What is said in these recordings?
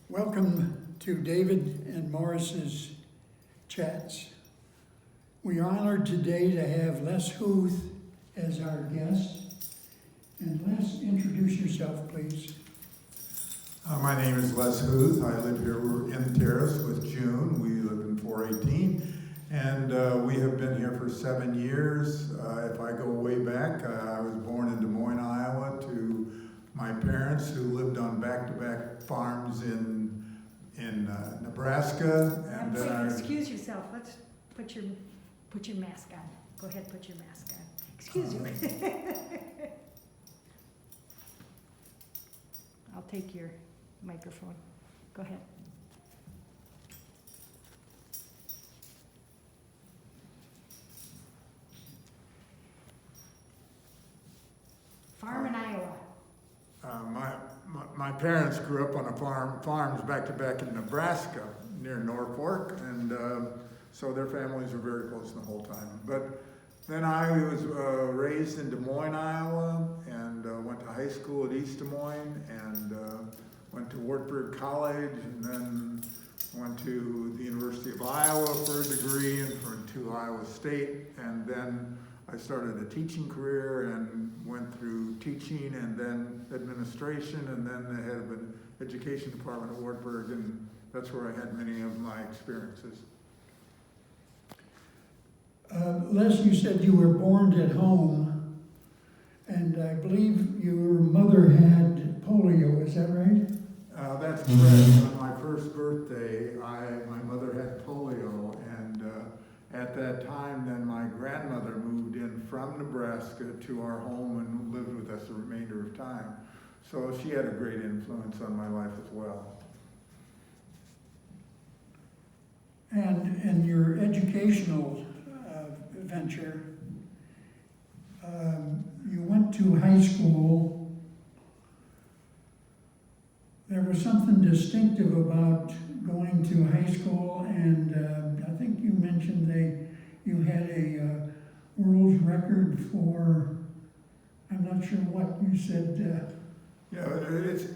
Welcome to David and Morris's Chats. We are honored today to have Les Huth as our guest. And Les, introduce yourself, please. My name is Les Huth. I live here in Terrace with June. We live in 418, and we have been here for 7 years. If I go way back, I was born in Des Moines, Iowa, to my parents who lived on back-to-back farms in Nebraska. And then Excuse yourself. Let's put your mask on. Go ahead, put your mask on. Excuse you. I'll take your microphone. Go ahead. Farm in Iowa. My parents grew up on farms back to back in Nebraska near Norfolk, and so their families were very close the whole time. But then I was raised in Des Moines, Iowa, and went to high school at East Des Moines, and went to Wartburg College, and then went to the University of Iowa for a degree, and to Iowa State, and then I started a teaching career and went through teaching and then administration and then the head of an education department at Wartburg, and that's where I had many of my experiences. Les, you said you were born at home, and I believe your mother had polio, is that right? That's correct. On my first birthday, my mother had polio, and at that time, then my grandmother moved in from Nebraska to our home and lived with us the remainder of time. So she had a great influence on my life as well. And in your educational venture, you went to high school. There was something distinctive about going to high school, and I think you mentioned you had a world record for, I'm not sure what you said. Yeah,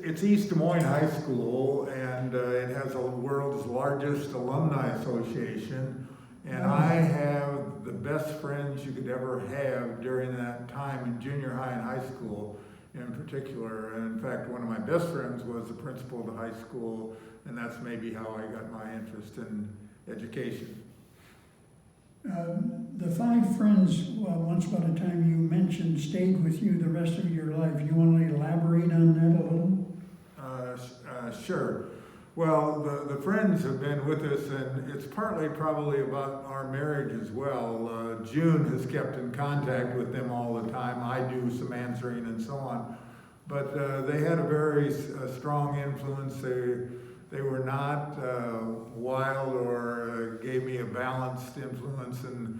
it's East Des Moines High School, and it has the world's largest alumni association. And I have the best friends you could ever have during that time in junior high and high school in particular. And in fact, one of my best friends was the principal of the high school, and that's maybe how I got my interest in education. The 5 friends, once upon a time you mentioned, stayed with you the rest of your life. You want to elaborate on that a little? Sure. Well, the friends have been with us, and it's partly probably about our marriage as well. June has kept in contact with them all the time. I do some answering and so on. But they had a very strong influence. They were not wild or gave me a balanced influence. And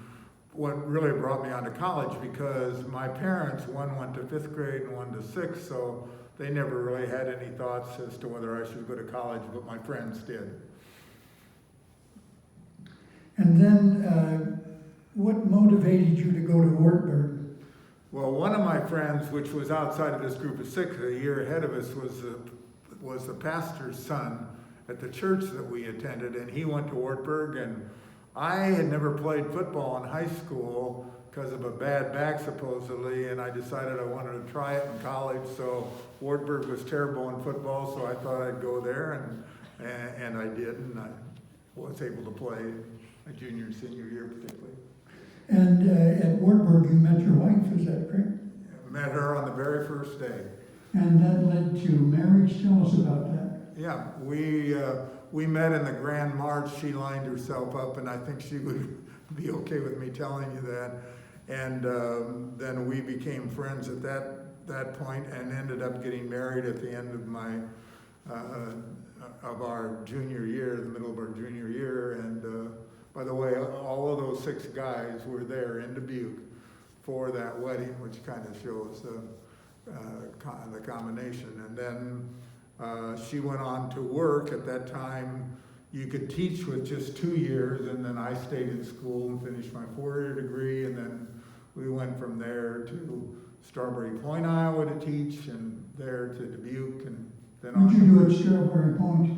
what really brought me on to college, because my parents, one went to 5th grade and one to 6th, so they never really had any thoughts as to whether I should go to college, but my friends did. And then what motivated you to go to Wartburg? Well, one of my friends, which was outside of this group of 6, a year ahead of us, was the pastor's son at the church that we attended, and he went to Wartburg, and I had never played football in high school because of a bad back supposedly, and I decided I wanted to try it in college. So Wartburg was terrible in football, so I thought I'd go there, and I did, and I was able to play my junior and senior year particularly. And at Wartburg you met your wife, is that correct? Met her on the very first day. And that led to marriage. Tell us about that. Yeah, we met in the Grand March. She lined herself up, and I think she would be okay with me telling you that. And then we became friends at that point, and ended up getting married at the end of our junior year, the middle of our junior year. And by the way, all of those 6 guys were there in Dubuque for that wedding, which kind of shows the combination. And then she went on to work. At that time, you could teach with just 2 years, and then I stayed in school and finished my 4-year degree, and then we went from there to Strawberry Point, Iowa to teach, and there to Dubuque, and then What did you do at Strawberry Point?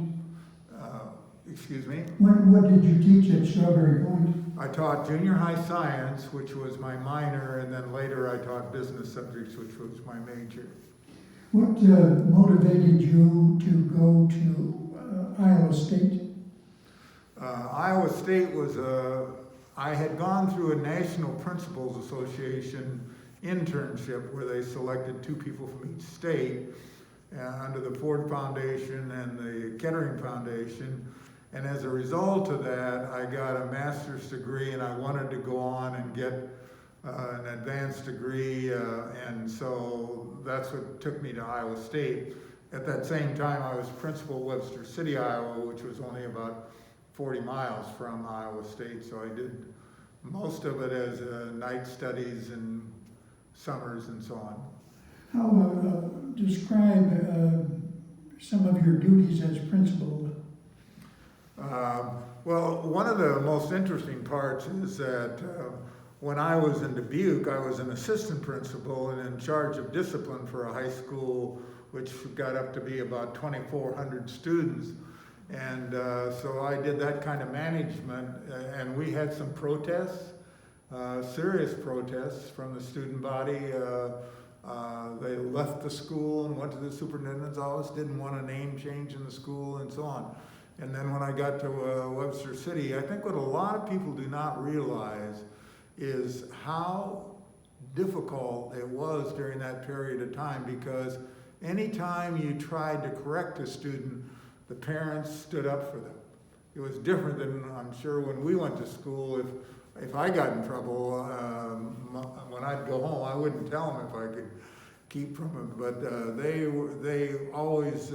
Excuse me? What did you teach at Strawberry Point? I taught junior high science, which was my minor, and then later I taught business subjects, which was my major. What motivated you to go to Iowa State? Iowa State was I had gone through a National Principals Association internship where they selected 2 people from each state under the Ford Foundation and the Kettering Foundation. And as a result of that, I got a master's degree, and I wanted to go on and get an advanced degree, and so that's what took me to Iowa State. At that same time, I was principal at Webster City, Iowa, which was only about 40 miles from Iowa State, so I did most of it as night studies and summers and so on. How describe some of your duties as principal? Well, one of the most interesting parts is that when I was in Dubuque, I was an assistant principal and in charge of discipline for a high school which got up to be about 2,400 students. And so I did that kind of management, and we had some protests, serious protests from the student body. They left the school and went to the superintendent's office, didn't want a name change in the school and so on. And then when I got to Webster City, I think what a lot of people do not realize is how difficult it was during that period of time, because anytime you tried to correct a student, the parents stood up for them. It was different than, I'm sure, when we went to school. If I got in trouble, when I'd go home, I wouldn't tell them if I could keep from them. But they always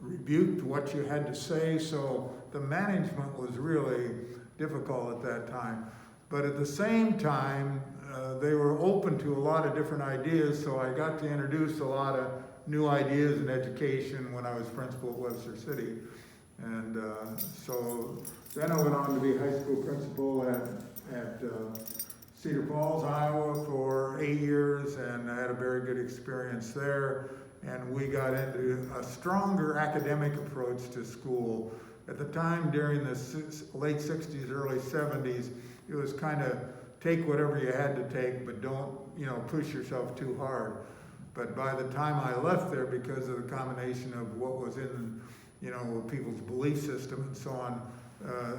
rebuked what you had to say, so the management was really difficult at that time. But at the same time, they were open to a lot of different ideas, so I got to introduce a lot of new ideas in education when I was principal at Webster City. And so then I went on to be high school principal at Cedar Falls, Iowa for 8 years, and I had a very good experience there. And we got into a stronger academic approach to school. At the time, during the late 60s, early 70s, it was kind of take whatever you had to take, but don't, push yourself too hard. But by the time I left there, because of the combination of what was in, people's belief system and so on,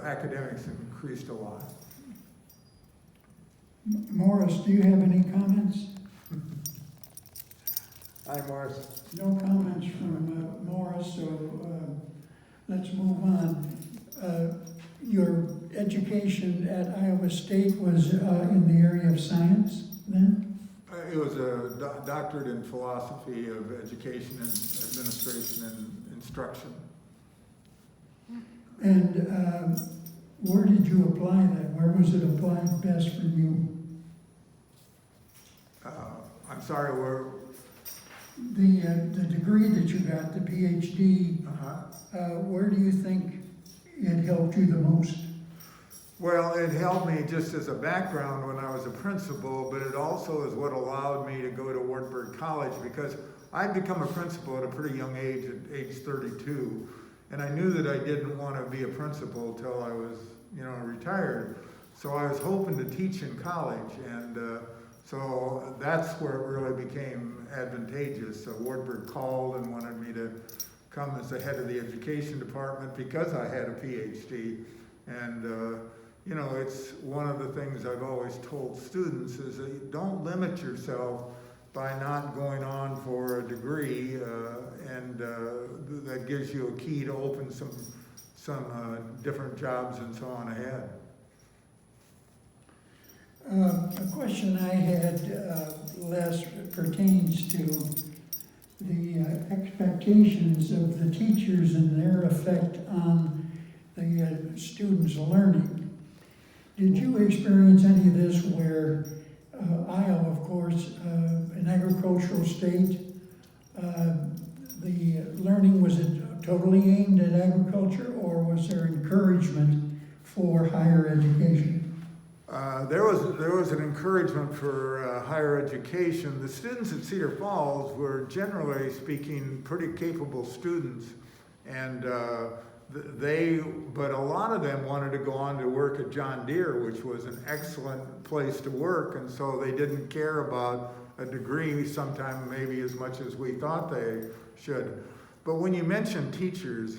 academics increased a lot. Morris, do you have any comments? Hi, Morris. No comments from Morris, so let's move on. Your education at Iowa State was in the area of science then? It was a doctorate in philosophy of education and administration and instruction. And where did you apply that? Where was it applied best for you? I'm sorry, where? The degree that you got, the PhD, where do you think it helped you the most? Well, it helped me just as a background when I was a principal, but it also is what allowed me to go to Wartburg College, because I'd become a principal at a pretty young age, at age 32, and I knew that I didn't want to be a principal till I was, retired. So I was hoping to teach in college, and so that's where it really became advantageous. So Wartburg called and wanted me to come as the head of the education department because I had a PhD. And it's one of the things I've always told students is that you don't limit yourself by not going on for a degree, and that gives you a key to open some different jobs and so on ahead. A question I had, Les, pertains to the expectations of the teachers and their effect on the students' learning. Did you experience any of this where Iowa, of course, an agricultural state, the learning, was it totally aimed at agriculture, or was there encouragement for higher education? There was an encouragement for higher education. The students at Cedar Falls were, generally speaking, pretty capable students, and but a lot of them wanted to go on to work at John Deere, which was an excellent place to work, and so they didn't care about a degree, sometimes maybe as much as we thought they should. But when you mention teachers,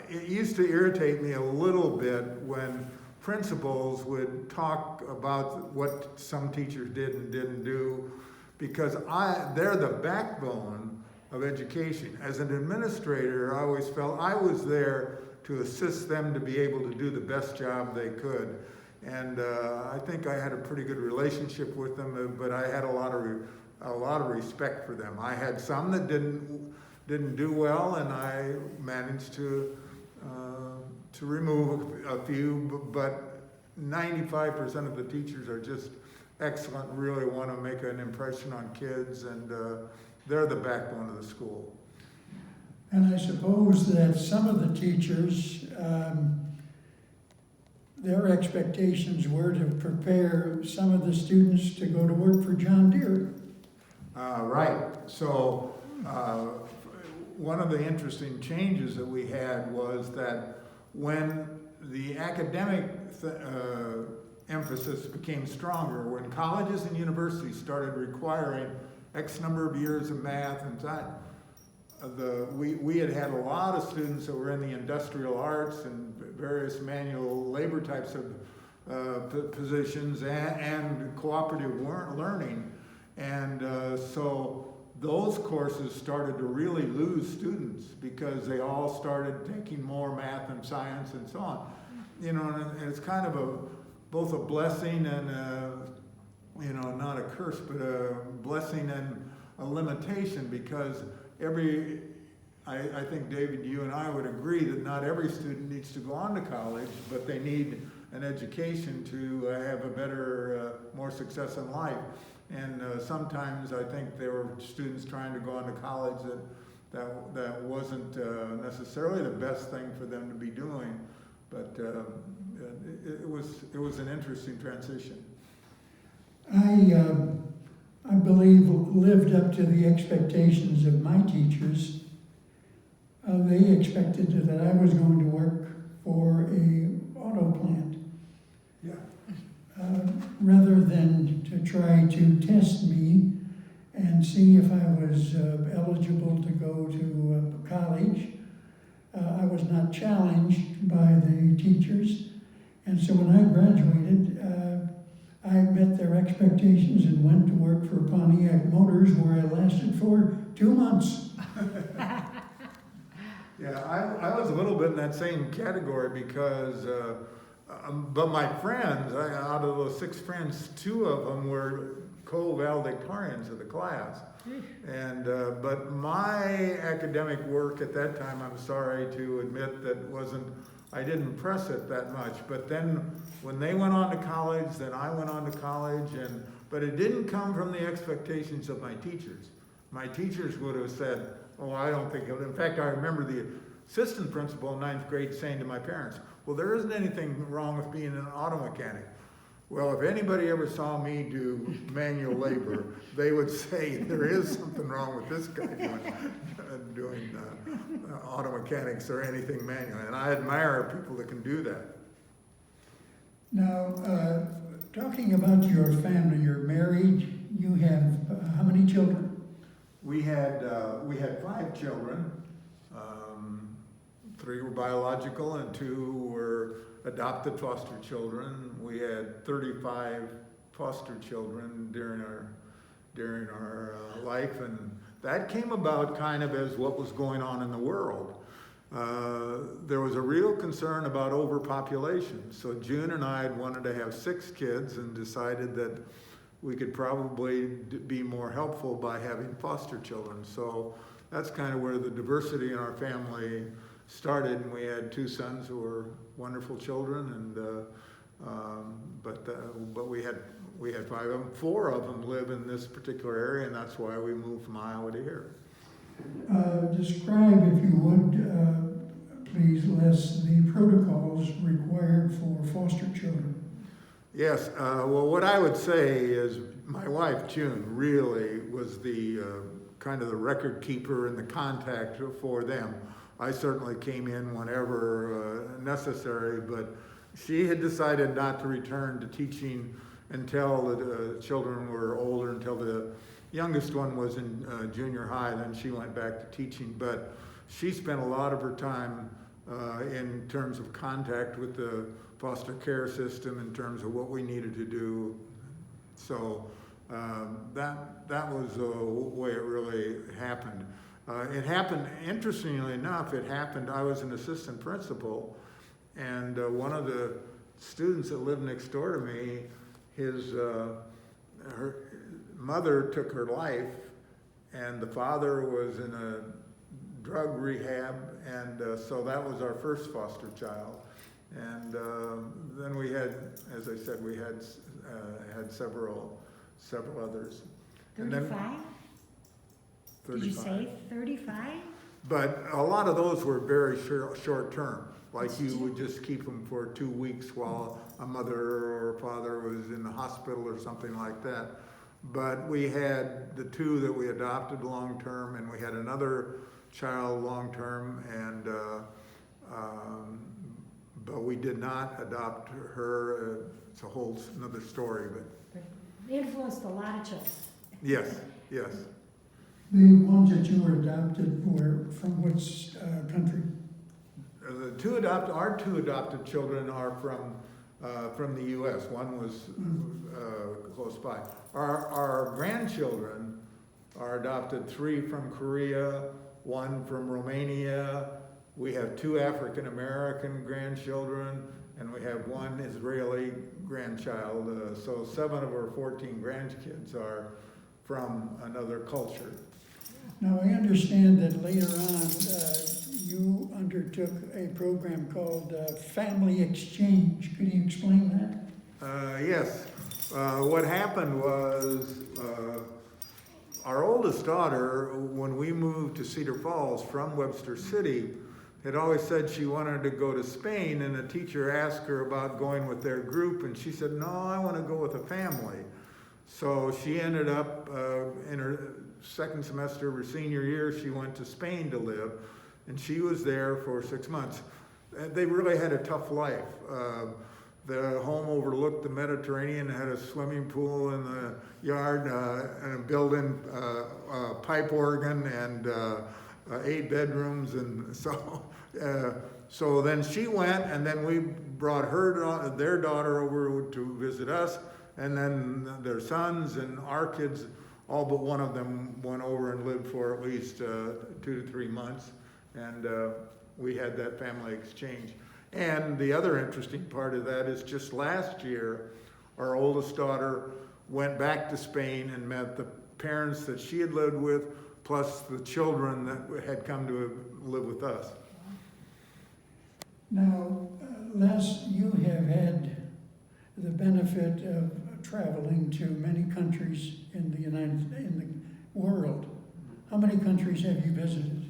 it used to irritate me a little bit when principals would talk about what some teachers did and didn't do, because they're the backbone of education. As an administrator, I always felt I was there to assist them to be able to do the best job they could. And I think I had a pretty good relationship with them, but I had a lot of respect for them. I had some that didn't do well, and I managed to remove a few, but 95% of the teachers are just excellent, really want to make an impression on kids, and they're the backbone of the school. And I suppose that some of the teachers, their expectations were to prepare some of the students to go to work for John Deere. Right. So one of the interesting changes that we had was that when the academic emphasis became stronger, when colleges and universities started requiring X number of years of math and time, we had a lot of students that were in the industrial arts and various manual labor types of positions and cooperative learning. And so those courses started to really lose students because they all started taking more math and science and so on. You know, and it's kind of both a blessing and not a curse, but a blessing and a limitation, because I think, David, you and I would agree that not every student needs to go on to college, but they need an education to have a better, more success in life. And sometimes I think there were students trying to go on to college that wasn't necessarily the best thing for them to be doing, but it was an interesting transition. I believe lived up to the expectations of my teachers. They expected that I was going to work for an auto plant. Yeah. Rather than to try to test me and see if I was eligible to go to college. I was not challenged by the teachers, and so when I graduated, I met their expectations and went to work for Pontiac Motors, where I lasted for 2 months. Yeah, I was a little bit in that same category because, but my friends, out of those 6 friends, 2 of them were co-valedictorians of the class. And, but my academic work at that time, I'm sorry to admit, I didn't press it that much. But then when they went on to college, then I went on to college, but it didn't come from the expectations of my teachers. My teachers would have said, oh, I don't think of it. In fact, I remember the assistant principal in 9th grade saying to my parents, well, there isn't anything wrong with being an auto mechanic. Well, if anybody ever saw me do manual labor, they would say there is something wrong with this guy doing auto mechanics or anything manual. And I admire people that can do that. Now, talking about your family, you're married, you have how many children? We had 5 children. 3 were biological and 2 were adopted foster children. We had 35 foster children during our life, and that came about kind of as what was going on in the world. There was a real concern about overpopulation. So June and I had wanted to have 6 kids and decided that we could probably be more helpful by having foster children. So that's kind of where the diversity in our family started, and we had 2 sons who were wonderful children, and but we had 5 of them. 4 of them live in this particular area, and that's why we moved from Iowa to here. Describe, if you would, please, Les, the protocols required for foster children. Yes, well, what I would say is my wife, June, really was the kind of the record keeper and the contact for them. I certainly came in whenever necessary, but she had decided not to return to teaching until the children were older, until the youngest one was in junior high. Then she went back to teaching, but she spent a lot of her time in terms of contact with the foster care system, in terms of what we needed to do. So that was the way it really happened. It happened, interestingly enough, I was an assistant principal, and one of the students that lived next door to me, her mother took her life, and the father was in a drug rehab, and so that was our first foster child. And then we had, as I said, we had several others. And then 35? Did you say 35? But a lot of those were very short term. Like you would just keep them for 2 weeks while a mother or father was in the hospital or something like that. But we had the 2 that we adopted long term, and we had another child long term, and but we did not adopt her. It's a whole another story, but Influenced a lot of children. yes. The ones that you were adopted were from which country? Our two adopted children are from the U.S. One was close by. Our grandchildren are adopted, 3 from Korea, 1 from Romania. We have 2 African American grandchildren, and we have 1 Israeli grandchild. So 7 of our 14 grandkids are from another culture. Now, I understand that later on, you undertook a program called Family Exchange. Could you explain that? Yes. What happened was our oldest daughter, when we moved to Cedar Falls from Webster City, had always said she wanted to go to Spain, and a teacher asked her about going with their group, and she said, no, I want to go with a family. So she ended up in her second semester of her senior year, she went to Spain to live, and she was there for 6 months. They really had a tough life. The home overlooked the Mediterranean, had a swimming pool in the yard, and a built-in pipe organ, and 8 bedrooms, and so then she went, and then we brought their daughter over to visit us, and then their sons and our kids, all but one of them went over and lived for at least 2 to 3 months, and we had that family exchange. And the other interesting part of that is just last year, our oldest daughter went back to Spain and met the parents that she had lived with, plus the children that had come to live with us. Now, Les, you have had the benefit of traveling to many countries in the world. How many countries have you visited?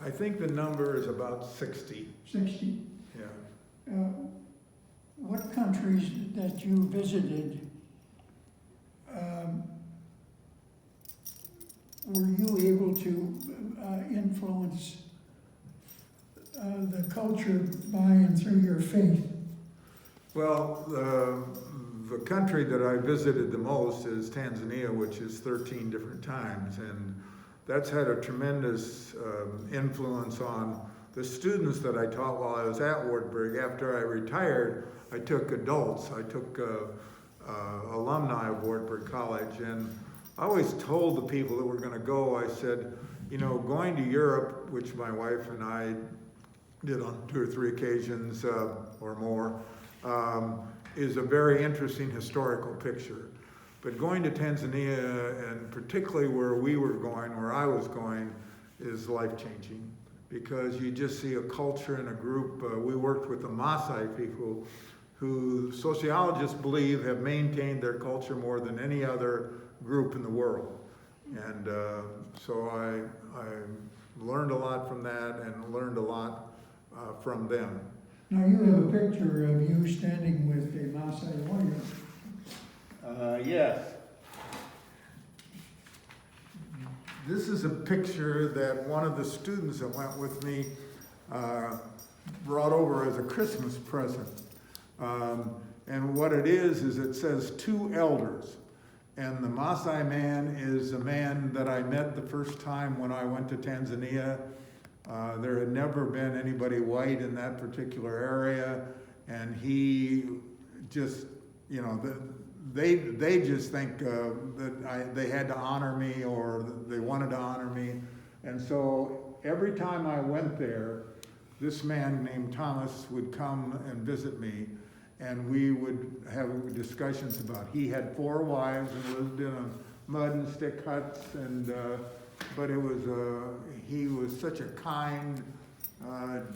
I think the number is about 60. 60. Yeah. What countries that you visited, were you able to influence the culture by and through your faith? Well, the country that I visited the most is Tanzania, which is 13 different times, and that's had a tremendous influence on the students that I taught while I was at Wartburg. After I retired, I took adults. I took alumni of Wartburg College, and I always told the people that were going to go, I said, you know, going to Europe, which my wife and I did on 2 or 3 occasions or more, is a very interesting historical picture. But going to Tanzania, and particularly where I was going, is life-changing, because you just see a culture and a group. We worked with the Maasai people, who sociologists believe have maintained their culture more than any other group in the world. And so I learned a lot from that, and learned a lot from them. Now, you have a picture of you standing with a Maasai warrior. Yes. This is a picture that one of the students that went with me brought over as a Christmas present. And what it is it says 2 elders. And the Maasai man is a man that I met the first time when I went to Tanzania. There had never been anybody white in that particular area, and he just, you know, they just think that they had to honor me, or they wanted to honor me. And so every time I went there, this man named Thomas would come and visit me, and we would have discussions about, he had 4 wives and lived in a mud and stick huts, and but it was he was such a kind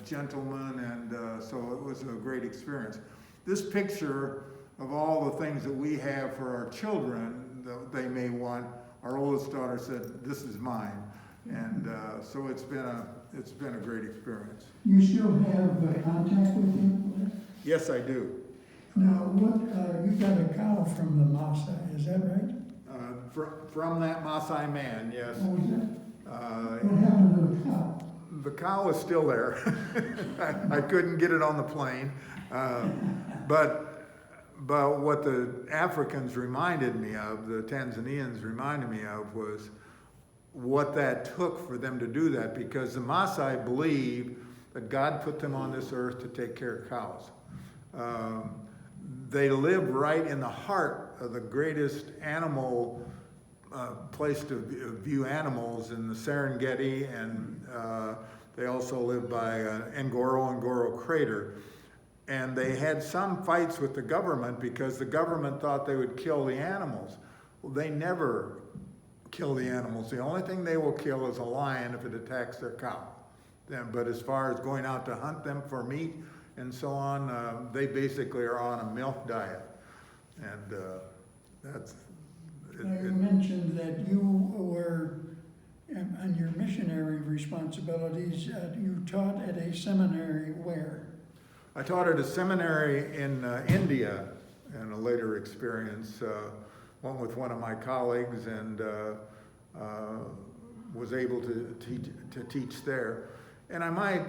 gentleman, and so it was a great experience. This picture of all the things that we have for our children that they may want, our oldest daughter said, "This is mine," and so it's been a great experience. You still have contact with him? Yes, I do. Now, you got a cow from the Maasai, is that right? From that Maasai man, yes. What was that? What happened to the cow? The cow is still there. I couldn't get it on the plane. But what the Africans reminded me of, the Tanzanians reminded me of, was what that took for them to do that, because the Maasai believe that God put them on this earth to take care of cows. They live right in the heart of the greatest animal place to view animals in the Serengeti, and they also live by Ngoro Crater. And they had some fights with the government because the government thought they would kill the animals. Well, they never kill the animals. The only thing they will kill is a lion if it attacks their cow. But as far as going out to hunt them for meat and so on, they basically are on a milk diet. And that's... Now, you mentioned that you were, on your missionary responsibilities, you taught at a seminary where? I taught at a seminary in India in a later experience. Went with one of my colleagues and was able to teach there. And I might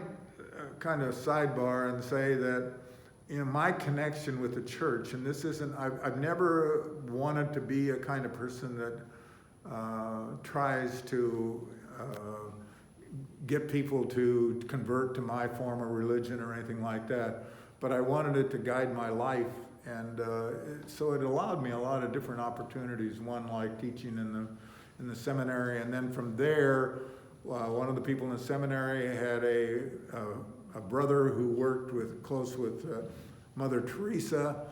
kind of sidebar and say that, you know, my connection with the church, and this isn't, I've never wanted to be a kind of person that tries to get people to convert to my form of religion or anything like that, but I wanted it to guide my life, and so it allowed me a lot of different opportunities. One, like teaching in the seminary, and then from there, one of the people in the seminary had a brother who worked close with Mother Teresa,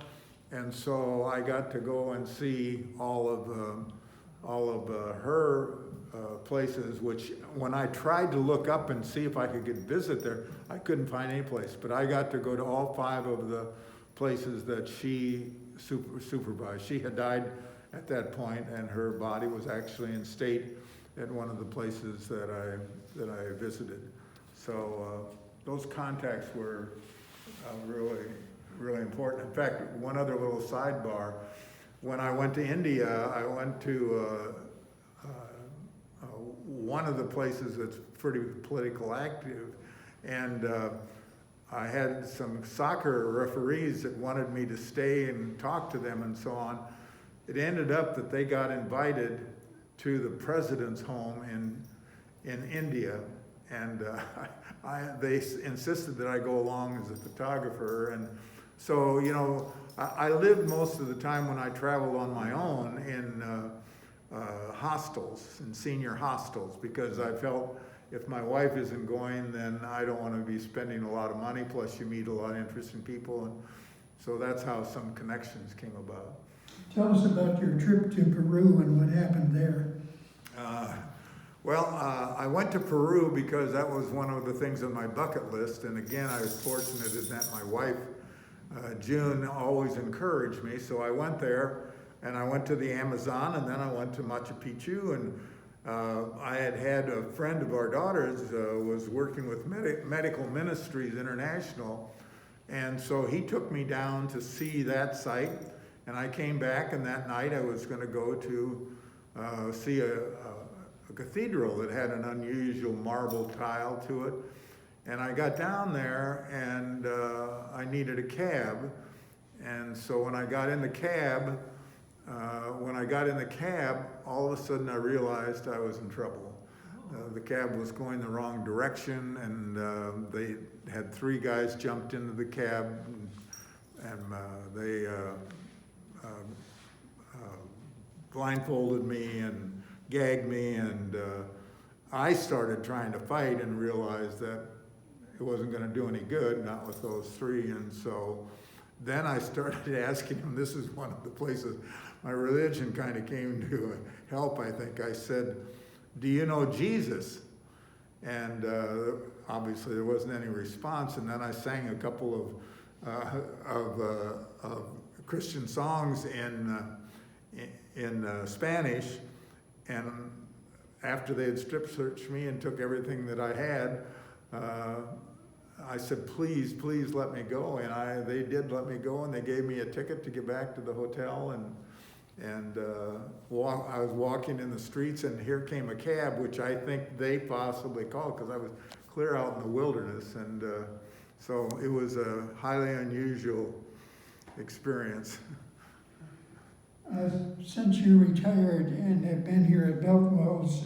and so I got to go and see all of her places, which when I tried to look up and see if I could visit there, I couldn't find any place. But I got to go to all 5 of the places that she supervised. She had died at that point, and her body was actually in state at one of the places that I visited. So those contacts were really important. In fact, one other little sidebar: when I went to India, I went to one of the places that's pretty political active, and I had some soccer referees that wanted me to stay and talk to them and so on. It ended up that they got invited to the president's home in India, and they insisted that I go along as a photographer. And so, you know, I lived most of the time when I traveled on my own in hostels, in senior hostels, because I felt if my wife isn't going, then I don't want to be spending a lot of money, plus you meet a lot of interesting people, and so that's how some connections came about. Tell us about your trip to Peru and what happened there. I went to Peru because that was one of the things on my bucket list, and again, I was fortunate in that my wife, June, always encouraged me, so I went there, and I went to the Amazon, and then I went to Machu Picchu, and I had a friend of our daughter's was working with Medical Ministries International, and so he took me down to see that site, and I came back, and that night I was going to go to see a cathedral that had an unusual marble tile to it. And I got down there and I needed a cab. And so when I got in the cab, all of a sudden I realized I was in trouble. The cab was going the wrong direction, and they had 3 guys jumped into the cab, and they blindfolded me and gagged me, and I started trying to fight and realized that it wasn't going to do any good, not with those 3, and so then I started asking him. This is one of the places my religion kind of came to help, I think. I said, "Do you know Jesus?" And obviously there wasn't any response, and then I sang a couple of Christian songs in Spanish, and after they had strip searched me and took everything that I had, I said, please let me go, and they did let me go, and they gave me a ticket to get back to the hotel, and I was walking in the streets, and here came a cab, which I think they possibly called, because I was clear out in the wilderness, and so it was a highly unusual experience. Since you retired and have been here at Beltwell's,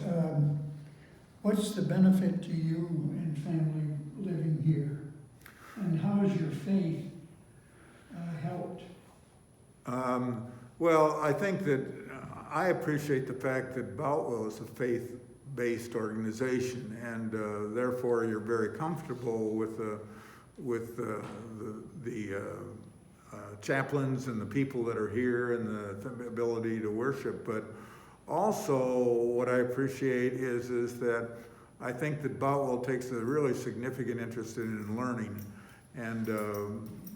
what's the benefit to you and family living here? And how has your faith helped? Well, I think that I appreciate the fact that Boutwell is a faith-based organization, and therefore you're very comfortable with the chaplains and the people that are here and the ability to worship. But also what I appreciate is that I think that Boutwell takes a really significant interest in learning, and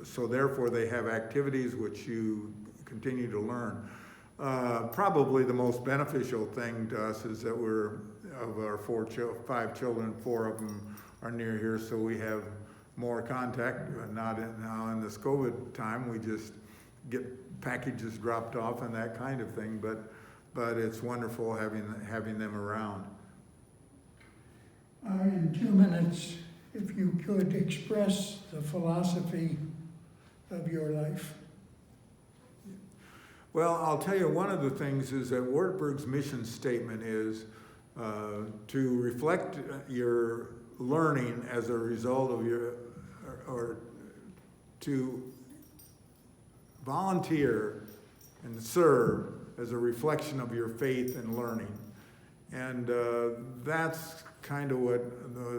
so therefore they have activities which you continue to learn. Probably the most beneficial thing to us is that of our 5 children, 4 of them are near here, so we have more contact. Now in this COVID time, we just get packages dropped off and that kind of thing, but it's wonderful having them around. In 2 minutes, if you could express the philosophy of your life. Well, I'll tell you, one of the things is that Wartburg's mission statement is to reflect your learning as a result of or to volunteer and serve as a reflection of your faith and learning. And that's kind of what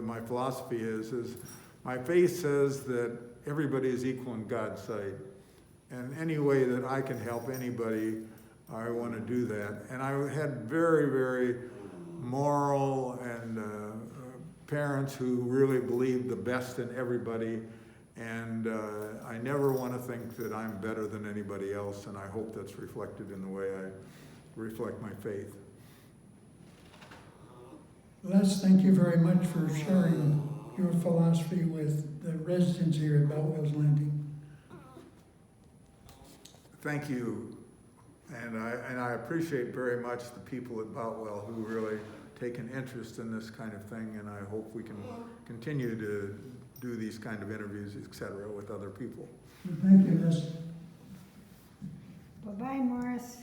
my philosophy is my faith says that everybody is equal in God's sight. And any way that I can help anybody, I want to do that. And I had very, very moral and parents who really believed the best in everybody. And I never want to think that I'm better than anybody else. And I hope that's reflected in the way I reflect my faith. Les, thank you very much for sharing your philosophy with the residents here at Boutwell's Landing. Thank you, and I appreciate very much the people at Boutwell who really take an interest in this kind of thing, and I hope we can continue to do these kind of interviews, etc., with other people. Thank you, Les. Bye-bye, Morris.